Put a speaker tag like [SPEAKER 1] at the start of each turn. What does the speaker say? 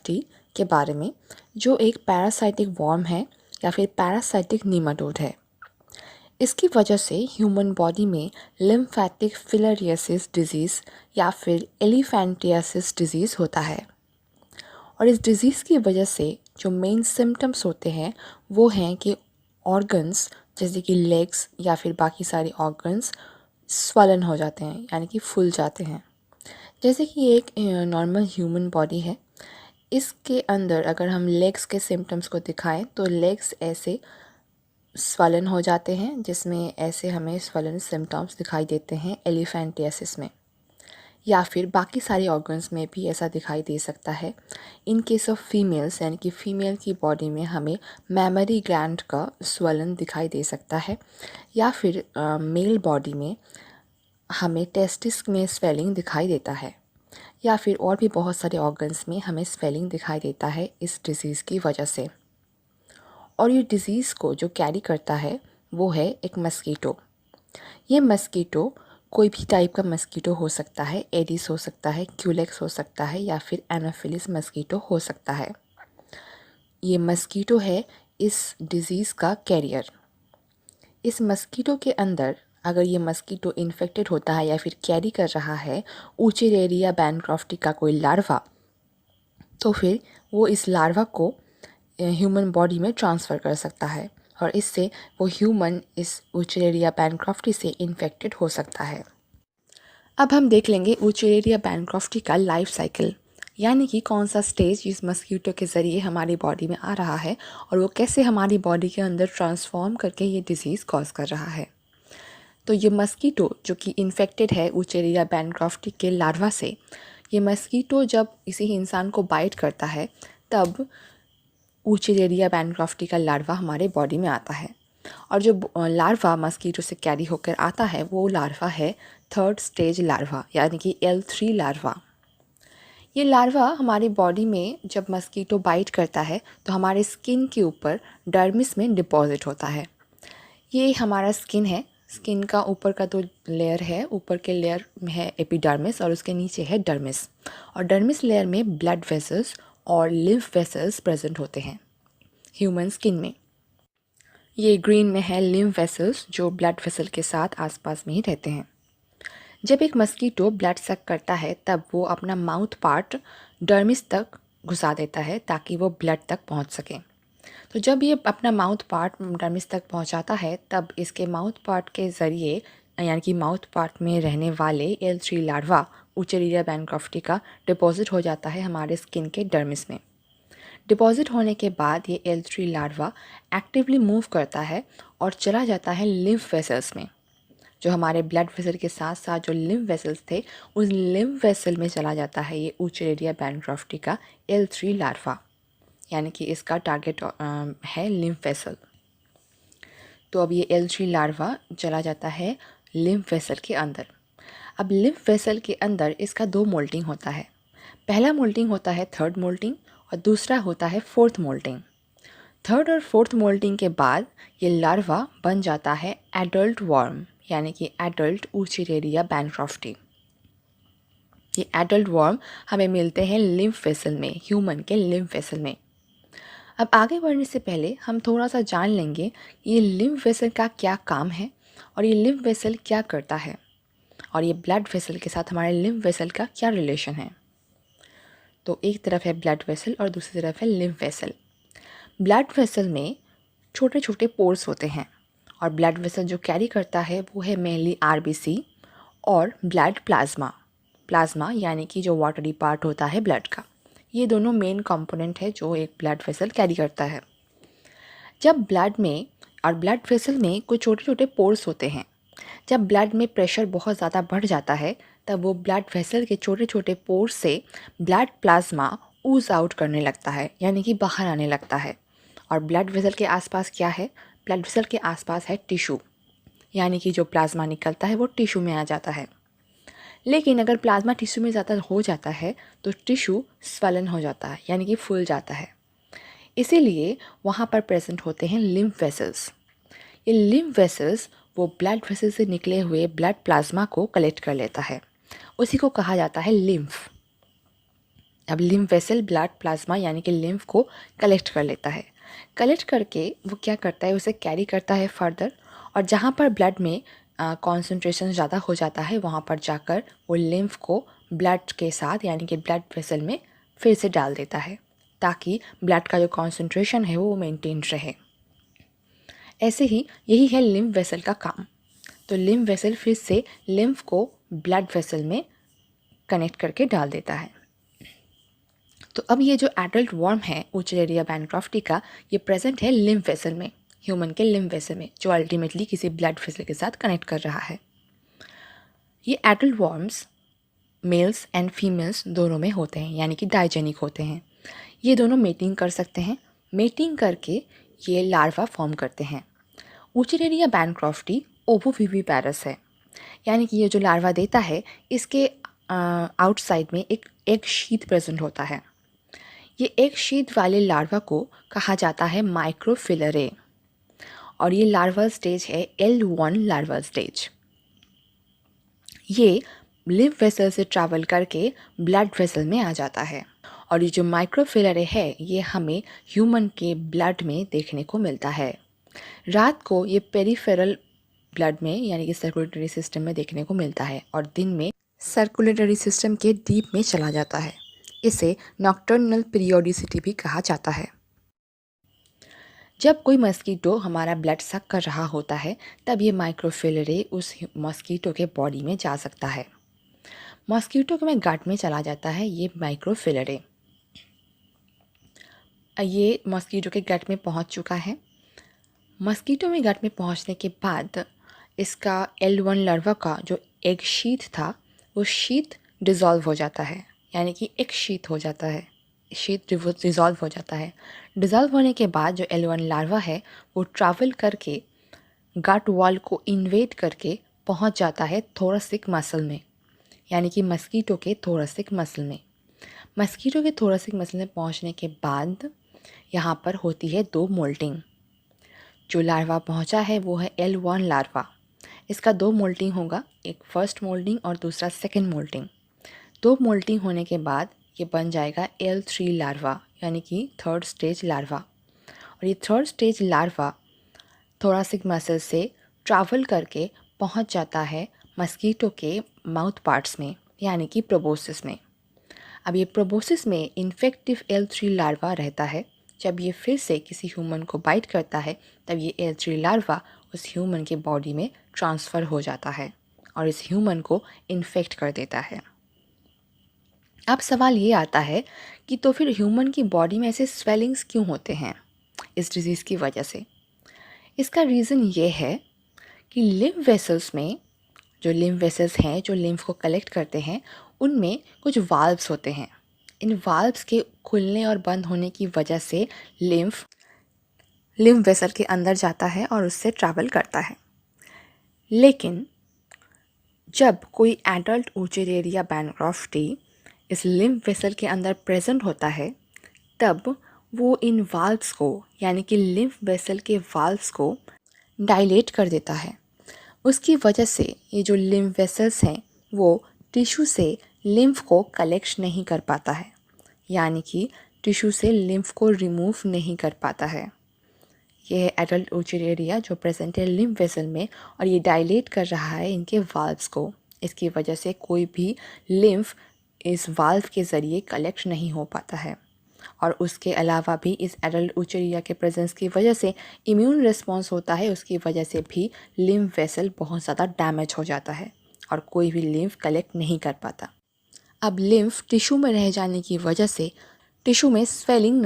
[SPEAKER 1] Bancrofti के बारे में, जो एक पैरासाइटिक वर्म है या फिर पैरासाइटिक नीमाटोड है। इसकी वजह से ह्यूमन बॉडी में लिम्फेटिक फिलारियासिस डिजीज़ या फिर एलिफेंटियासिस डिजीज़ होता है। और इस डिज़ीज़ की वजह से जो मेन सिम्टम्स होते हैं वो हैं कि ऑर्गन्स जैसे कि लेग्स या फिर बाकी सारे ऑर्गन्स स्वलन हो जाते हैं, यानी कि फूल जाते हैं। जैसे कि ये एक नॉर्मल ह्यूमन बॉडी है, इसके अंदर अगर हम लेग्स के सिम्टम्स को दिखाएं तो लेग्स ऐसे स्वलन हो जाते हैं, जिसमें ऐसे हमें स्वलन सिम्टम्स दिखाई देते हैं एलिफेंटियासिस में, या फिर बाकी सारे ऑर्गन्स में भी ऐसा दिखाई दे सकता है। इन केस ऑफ फीमेल्स, यानी कि फ़ीमेल की बॉडी में हमें मैमरी ग्लैंड का स्वलन दिखाई दे सकता है, या फिर मेल बॉडी में हमें टेस्टिस में स्वेलिंग दिखाई देता है, या फिर और भी बहुत सारे ऑर्गन्स में हमें स्वेलिंग दिखाई देता है इस डिज़ीज़ की वजह से। और ये डिज़ीज़ को जो कैरी करता है वो है एक मस्कीटो। ये मस्कीटो कोई भी टाइप का मस्कीटो हो सकता है, एडिस हो सकता है, क्यूलेक्स हो सकता है, या फिर एनाफिलिस मस्कीटो हो सकता है। ये मस्कीटो है इस डिज़ीज़ का कैरियर। इस मस्कीटो के अंदर अगर ये मस्कीटो इन्फेक्टेड होता है या फिर कैरी कर रहा है ऊचेरेरिया बैनक्रॉफ्टी का कोई लार्वा, तो फिर वो इस लार्वा को ह्यूमन बॉडी में ट्रांसफ़र कर सकता है, और इससे वो ह्यूमन इस ऊचेरेरिया बैनक्रॉफ्टी से इन्फेक्टेड हो सकता है। अब हम देख लेंगे ऊचेरेरिया बैनक्रॉफ्टी का लाइफ साइकिल, यानी कि कौन सा स्टेज इस मस्कीटो के ज़रिए हमारी बॉडी में आ रहा है और वो कैसे हमारी बॉडी के अंदर ट्रांसफॉर्म करके ये डिज़ीज़ कॉज कर रहा है। तो ये मस्कीटो जो कि इन्फेक्टेड है ऊचेरिया बैनक्रॉफ्टी के लार्वा से, ये मस्कीटो जब किसी इंसान को बाइट करता है तब ऊचेरिया बैनक्रॉफ्टी का लार्वा हमारे बॉडी में आता है, और जो लार्वा मस्कीटो से कैरी होकर आता है वो लार्वा है थर्ड स्टेज लार्वा, यानी कि L3 लार्वा। ये लार्वा हमारी बॉडी में जब मस्कीटो बाइट करता है तो हमारे स्किन के ऊपर डर्मिस में डिपॉजिट होता है। ये हमारा स्किन है, स्किन का ऊपर का दो लेयर है, ऊपर के लेयर में है एपिडर्मिस और उसके नीचे है डर्मिस, और डर्मिस लेयर में ब्लड वेसल्स और लिम्फ वेसल्स प्रेजेंट होते हैं ह्यूमन स्किन में। ये ग्रीन में है लिम्फ वेसल्स जो ब्लड वेसल के साथ आसपास में ही रहते हैं। जब एक मस्कीटो ब्लड सक करता है तब वो अपना माउथ पार्ट डर्मिस तक घुसा देता है ताकि वो ब्लड तक पहुंच सके। तो जब ये अपना माउथ पार्ट डर्मिस तक पहुंचाता है तब इसके माउथ पार्ट के ज़रिए, यानी कि माउथ पार्ट में रहने वाले L3 लार्वा ऊचेरिया बैनक्रॉफ्टी का डिपॉजिट हो जाता है हमारे स्किन के डर्मिस में। डिपॉजिट होने के बाद ये L3 लार्वा एक्टिवली मूव करता है और चला जाता है लिम्फ वेसल्स में। जो हमारे ब्लड वेसल के साथ साथ जो लिम्फ वेसल्स थे उस लिम्फ वेसल में चला जाता है ये ऊचेरिया बैनक्रॉफ्टी का L3 लार्वा, यानी कि इसका टारगेट है लिम्फ वेसल। तो अब ये L3 लार्वा चला जाता है लिम्फ वेसल के अंदर। अब लिम्फ वेसल के अंदर इसका दो मोल्टिंग होता है। पहला मोल्टिंग होता है थर्ड मोल्टिंग और दूसरा होता है फोर्थ मोल्टिंग। थर्ड और फोर्थ मोल्टिंग के बाद ये लार्वा बन जाता है एडल्ट वर्म, यानी कि एडल्ट ऊचेरिया बैनक्रॉफ्टी। ये एडल्ट वर्म हमें मिलते हैं लिम्फ वेसल में, ह्यूमन के लिम्फ वेसल में। अब आगे बढ़ने से पहले हम थोड़ा सा जान लेंगे ये लिम्फ वेसल का क्या काम है और ये लिम्फ वेसल क्या करता है, और ये ब्लड वेसल के साथ हमारे लिम्फ वेसल का क्या रिलेशन है। तो एक तरफ है ब्लड वेसल और दूसरी तरफ है लिम्फ वेसल। ब्लड वेसल में छोटे छोटे पोर्स होते हैं, और ब्लड वेसल जो कैरी करता है वो है मेनली RBC और ब्लड प्लाज्मा। प्लाज्मा यानी कि जो वाटरी पार्ट होता है ब्लड का, ये दोनों मेन कंपोनेंट है जो एक ब्लड वेसल कैरी करता है। जब ब्लड में और ब्लड वेसल में कुछ छोटे छोटे पोर्स होते हैं, जब ब्लड में प्रेशर बहुत ज़्यादा बढ़ जाता है तब वो ब्लड वेसल के छोटे छोटे पोर्स से ब्लड प्लाज्मा ऊज आउट करने लगता है, यानी कि बाहर आने लगता है। और ब्लड वेसल के आसपास क्या है? ब्लड वेसल के आसपास है टिश्यू, यानी कि जो प्लाज्मा निकलता है वो टिश्यू में आ जाता है। लेकिन अगर प्लाज्मा टिश्यू में ज़्यादा हो जाता है तो टिश्यू स्वलन हो जाता है, यानी कि फूल जाता है। इसीलिए वहाँ पर प्रेजेंट होते हैं लिम्फ वेसल्स। ये लिम्फ वेसल्स वो ब्लड वेसल से निकले हुए ब्लड प्लाज्मा को कलेक्ट कर लेता है, उसी को कहा जाता है लिम्फ। अब लिम्फ वेसल ब्लड प्लाज्मा यानी कि लिम्फ को कलेक्ट कर लेता है। कलेक्ट करके वो क्या करता है, उसे कैरी करता है फर्दर, और जहाँ पर ब्लड में कॉन्सेंट्रेशन ज़्यादा हो जाता है वहाँ पर जाकर वो लिम्फ को ब्लड के साथ यानी कि ब्लड वेसल में फिर से डाल देता है, ताकि ब्लड का जो कॉन्सेंट्रेशन है वो मेंटेन रहे। ऐसे ही यही है लिम्फ वेसल का काम। तो लिम्फ वेसल फिर से लिम्फ को ब्लड वेसल में कनेक्ट करके डाल देता है। तो अब ये जो एडल्ट वर्म है उचलेरिया बैनक्रॉफ्टी का, ये प्रेजेंट है लिम्फ वेसल में, ह्यूमन के लिम्फ वेसल में, जो अल्टीमेटली किसी ब्लड वेसल के साथ कनेक्ट कर रहा है। ये adult worms mails and females दोनों में होते हैं, यानी कि डाइजेनिक होते हैं। ये दोनों मेटिंग कर सकते हैं। मेटिंग करके ये लार्वा फॉर्म करते हैं। उचलेरिया बैनक्रॉफ्टी ओवोविविपैरस है, यानी कि ये जो लार्वा देता है इसके आउटसाइड में एक एग शीथ प्रेजेंट होता है। ये एग शीथ वाले लार्वा को कहा जाता है माइक्रोफिलरे, और ये लार्वल स्टेज है L1 लार्वल स्टेज। ये लिम्फ वेसल से ट्रैवल करके ब्लड वेसल में आ जाता है, और ये जो माइक्रोफिलरे है ये हमें ह्यूमन के ब्लड में देखने को मिलता है। रात को ये पेरिफेरल ब्लड में यानी कि सर्कुलेटरी सिस्टम में देखने को मिलता है, और दिन में सर्कुलेटरी सिस्टम के डीप में चला जाता है। इसे नॉक्टर्नल पीरियोडिसिटी भी कहा जाता है। जब कोई मस्कीटो हमारा ब्लड सक कर रहा होता है तब ये माइक्रोफिलरे उस मस्कीटो के बॉडी में जा सकता है। मस्कीटो के में गट में चला जाता है ये माइक्रोफिलरे। ये मस्कीटो के गट में पहुंच चुका है। मस्कीटो में गट में पहुंचने के बाद इसका L1 लार्वा का जो एग शीथ था वो शीथ डिज़ोल्व हो जाता है, यानी कि एक शीथ हो जाता है, शीथ डिज़ोल्व हो जाता है। डिज़ोल्व होने के बाद जो L1 लार्वा है वो ट्रैवल करके गट वॉल को इन्वेड करके पहुंच जाता है थोरैसिक मसल में, यानी कि मस्कीटो के थोरैसिक मसल में। मस्कीटो के थोरैसिक मसल में पहुंचने के बाद यहाँ पर होती है 2 मोल्टिंग। जो लार्वा पहुंचा है वो है L1 लार्वा। इसका 2 मोल्टिंग होगा, एक फर्स्ट मोल्टिंग और दूसरा सेकंड मोल्टिंग। 2 मोल्टिंग होने के बाद ये बन जाएगा L3 लार्वा, यानी कि थर्ड स्टेज लार्वा। और ये third stage larva thoracic muscle से ट्रैवल करके पहुंच जाता है मस्कीटो के माउथ पार्ट्स में, यानी कि प्रोबोसिस में। अब ये प्रोबोसिस में इन्फेक्टिव L3 लार्वा रहता है। जब ये फिर से किसी ह्यूमन को बाइट करता है तब ये L3 लार्वा उस ह्यूमन के बॉडी में ट्रांसफ़र हो जाता है और इस ह्यूमन को इन्फेक्ट कर देता है। अब सवाल ये आता है कि तो फिर ह्यूमन की बॉडी में ऐसे स्वेलिंग्स क्यों होते हैं इस डिज़ीज़ की वजह से? इसका रीज़न ये है कि लिम्फ वेसल्स में, जो लिम्फ वेसल्स हैं जो लिम्फ को कलेक्ट करते हैं, उनमें कुछ वाल्व्स होते हैं। इन वाल्व्स के खुलने और बंद होने की वजह से लिम्फ वेसल के अंदर जाता है और उससे ट्रैवल करता है। लेकिन जब कोई एडल्ट उचलेरिया बैनक्रॉफ्टी इस लिम्फ वेसल के अंदर प्रेजेंट होता है तब वो इन वाल्व्स को, यानी कि लिम्फ वेसल के वाल्व्स को डायलेट कर देता है। उसकी वजह से ये जो लिम्फ वेसल्स हैं वो टिश्यू से लिम्फ को कलेक्ट नहीं कर पाता है, यानी कि टिश्यू से लिम्फ को रिमूव नहीं कर पाता है। ये है एडल्ट उचलेरिया जो प्रेजेंट है लिम्फ वेसल में, और ये डायलेट कर रहा है इनके वाल्व्स को। इसकी वजह से कोई भी लिम्फ इस वाल्व के ज़रिए कलेक्ट नहीं हो पाता है। और उसके अलावा भी इस एडल्ट उचलेरिया के प्रेजेंस की वजह से इम्यून रिस्पॉन्स होता है, उसकी वजह से भी लिम्फ वेसल बहुत ज़्यादा डैमेज हो जाता है और कोई भी लिम्फ कलेक्ट नहीं कर पाता। अब लिम्फ टिश्यू में रह जाने की वजह से टिश्यू में स्वेलिंग